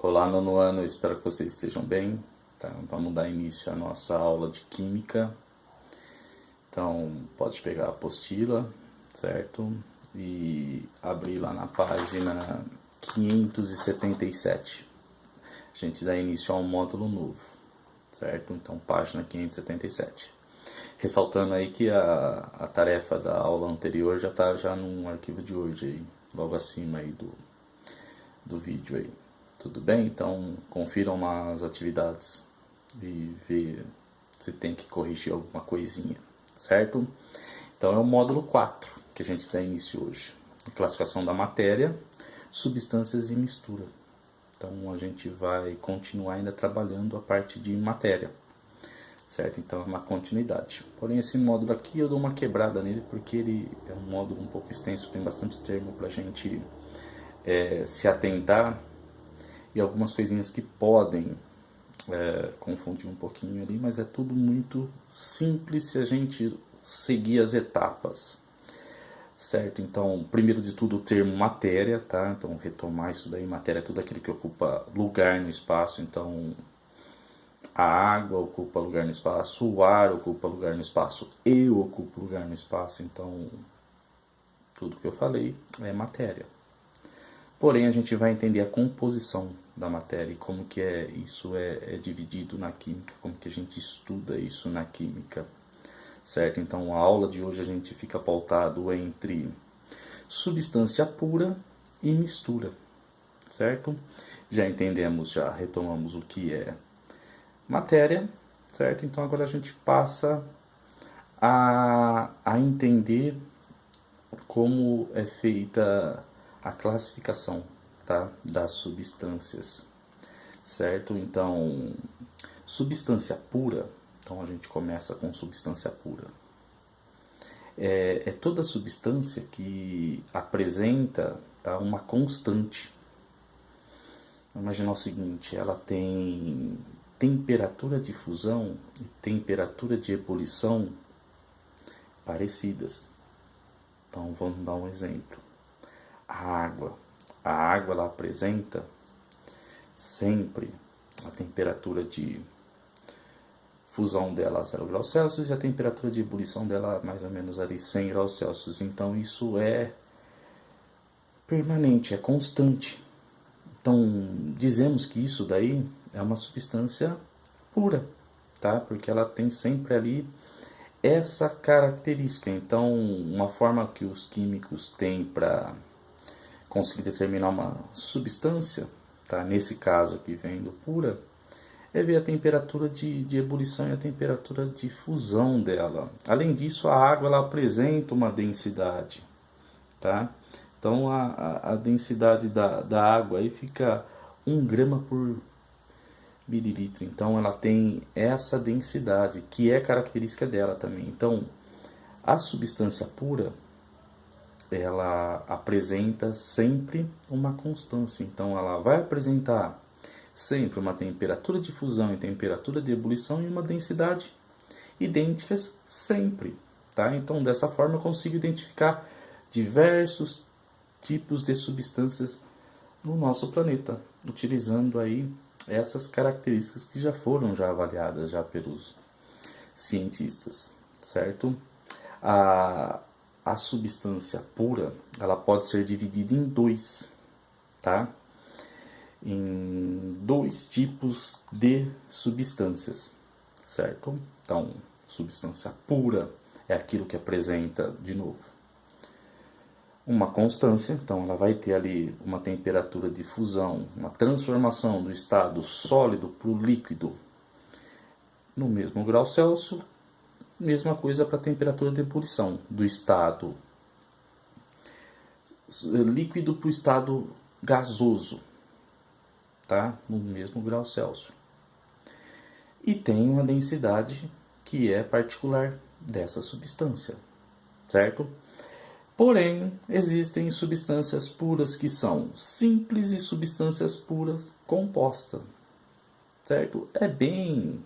Olá, nono ano, espero que vocês estejam bem. Tá? Vamos dar início à nossa aula de Química. Então, pode pegar a apostila, certo? E abrir lá na página 577. A gente dá início a um módulo novo, certo? Então, página 577. Ressaltando aí que a tarefa da aula anterior já está já no arquivo de hoje, aí, logo acima aí do vídeo aí. Tudo bem? Então confiram lá as atividades e vê se tem que corrigir alguma coisinha, certo? Então é o módulo 4 que a gente dá início hoje. Classificação da matéria, substâncias e mistura. Então a gente vai continuar ainda trabalhando a parte de matéria, certo? Então é uma continuidade. Porém esse módulo aqui eu dou uma quebrada nele porque ele é um módulo um pouco extenso, tem bastante termo para a gente se atentar. E algumas coisinhas que podem confundir um pouquinho ali, mas é tudo muito simples se a gente seguir as etapas, certo? Então, primeiro de tudo o termo matéria, tá? Então, retomar isso daí, matéria é tudo aquilo que ocupa lugar no espaço, então a água ocupa lugar no espaço, o ar ocupa lugar no espaço, eu ocupo lugar no espaço, então tudo que eu falei é matéria. Porém, a gente vai entender a composição da matéria e como que isso é dividido na química, como que a gente estuda isso na química, certo? Então, a aula de hoje a gente fica pautado entre substância pura e mistura, certo? Já entendemos, já retomamos o que é matéria, certo? Então, agora a gente passa a entender como é feita a classificação, tá, das substâncias, certo? Então, substância pura, então a gente começa com substância pura. É toda substância que apresenta, tá, uma constante. Imagina o seguinte, ela tem temperatura de fusão e temperatura de ebulição parecidas. Então, vamos dar um exemplo. A água ela apresenta sempre a temperatura de fusão dela a 0 graus Celsius e a temperatura de ebulição dela mais ou menos ali 100 graus Celsius. Então isso é permanente, é constante. Então dizemos que isso daí é uma substância pura, tá? Porque ela tem sempre ali essa característica. Então uma forma que os químicos têm para conseguir determinar uma substância, tá? Nesse caso aqui vendo pura, é ver a temperatura de ebulição e a temperatura de fusão dela. Além disso, a água ela apresenta uma densidade, tá? Então a densidade da água aí fica 1 grama por mililitro. Então ela tem essa densidade que é característica dela também. Então a substância pura ela apresenta sempre uma constância. Então ela vai apresentar sempre uma temperatura de fusão e temperatura de ebulição e uma densidade idênticas sempre, tá? Então dessa forma eu consigo identificar diversos tipos de substâncias no nosso planeta, utilizando aí essas características que já foram avaliadas já pelos cientistas, certo? A substância pura, ela pode ser dividida em dois, tá? Em dois tipos de substâncias, certo? Então, substância pura é aquilo que apresenta, de novo, uma constância, então ela vai ter ali uma temperatura de fusão, uma transformação do estado sólido para o líquido no mesmo grau Celsius. Mesma coisa para a temperatura de ebulição, do estado líquido para o estado gasoso, tá? No mesmo grau Celsius. E tem uma densidade que é particular dessa substância, certo? Porém, existem substâncias puras que são simples e substâncias puras compostas, certo? É bem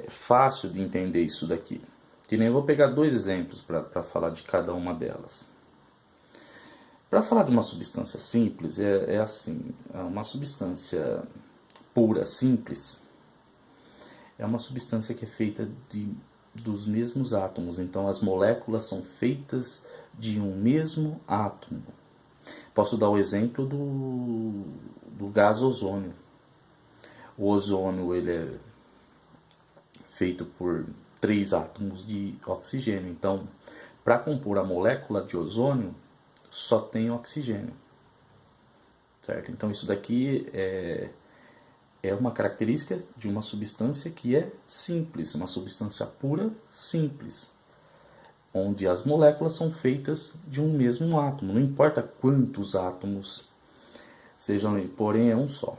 fácil de entender isso daqui. Que nem eu vou pegar dois exemplos para falar de cada uma delas. Para falar de uma substância simples, é assim, uma substância pura, simples, é uma substância que é feita dos mesmos átomos. Então, as moléculas são feitas de um mesmo átomo. Posso dar o exemplo do gás ozônio. O ozônio ele é feito por 3 átomos de oxigênio. Então, para compor a molécula de ozônio, só tem oxigênio. Certo? Então, isso daqui é uma característica de uma substância que é simples, uma substância pura simples, onde as moléculas são feitas de um mesmo átomo. Não importa quantos átomos sejam ali, porém é um só.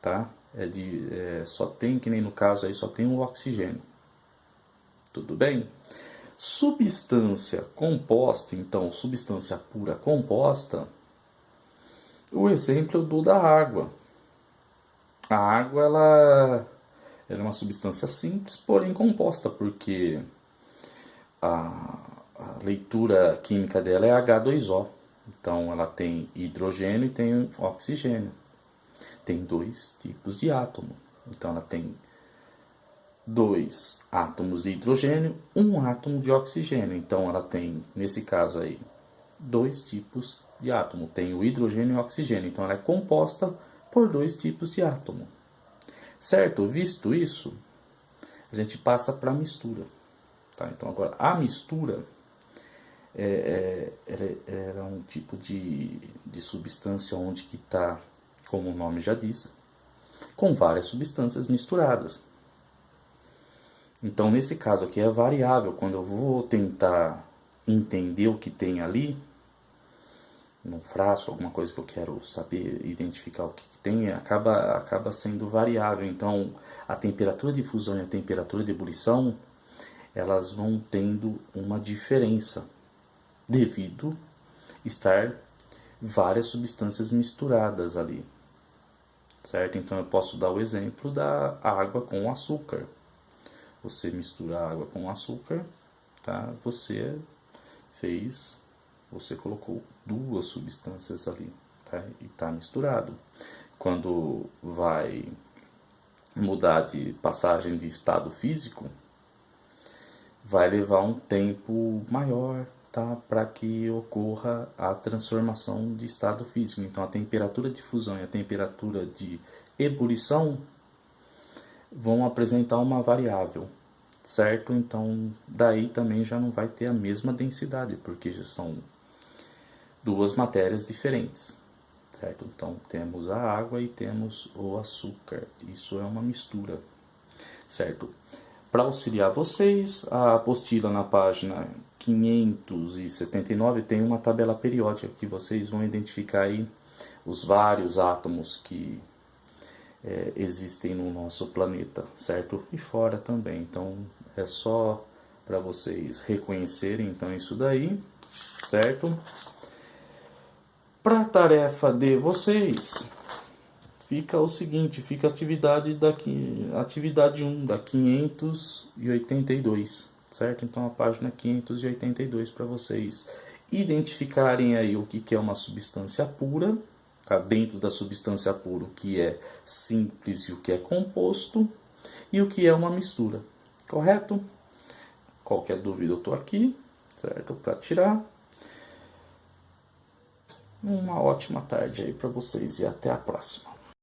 Tá? Só tem, que nem no caso aí, só tem o oxigênio. Tudo bem? Substância composta, então, substância pura composta, o exemplo eu dou da água. A água, ela é uma substância simples, porém composta, porque a leitura química dela é H2O. Então, ela tem hidrogênio e tem oxigênio. Tem 2 tipos de átomo. Então, ela tem 2 átomos de hidrogênio, 1 átomo de oxigênio. Então, ela tem, nesse caso aí, 2 tipos de átomo. Tem o hidrogênio e o oxigênio. Então, ela é composta por 2 tipos de átomo. Certo? Visto isso, a gente passa para a mistura. Tá? Então, agora, a mistura é um tipo de substância onde que está, como o nome já diz, com várias substâncias misturadas. Então, nesse caso aqui é variável. Quando eu vou tentar entender o que tem ali, num frasco, alguma coisa que eu quero saber, identificar o que tem, acaba sendo variável. Então, a temperatura de fusão e a temperatura de ebulição, elas vão tendo uma diferença, devido estar várias substâncias misturadas ali. Certo? Então, eu posso dar o exemplo da água com açúcar. Você mistura água com açúcar, tá? Você colocou 2 substâncias ali, tá? E está misturado. Quando vai mudar de passagem de estado físico, vai levar um tempo maior, tá? Para que ocorra a transformação de estado físico. Então, a temperatura de fusão e a temperatura de ebulição vão apresentar uma variável, certo? Então, daí também já não vai ter a mesma densidade, porque já são 2 matérias diferentes, certo? Então, temos a água e temos o açúcar. Isso é uma mistura, certo? Para auxiliar vocês, a apostila na página 579 tem uma tabela periódica que vocês vão identificar aí os vários átomos que existem no nosso planeta, certo? E fora também. Então, é só para vocês reconhecerem então isso daí, certo? Para a tarefa de vocês, fica o seguinte, fica a atividade 1 da 582, certo? Então a página 582 para vocês identificarem aí o que é uma substância pura, tá? Dentro da substância pura o que é simples e o que é composto e o que é uma mistura, correto? Qualquer dúvida eu estou aqui, certo? Para tirar. Uma ótima tarde aí para vocês e até a próxima.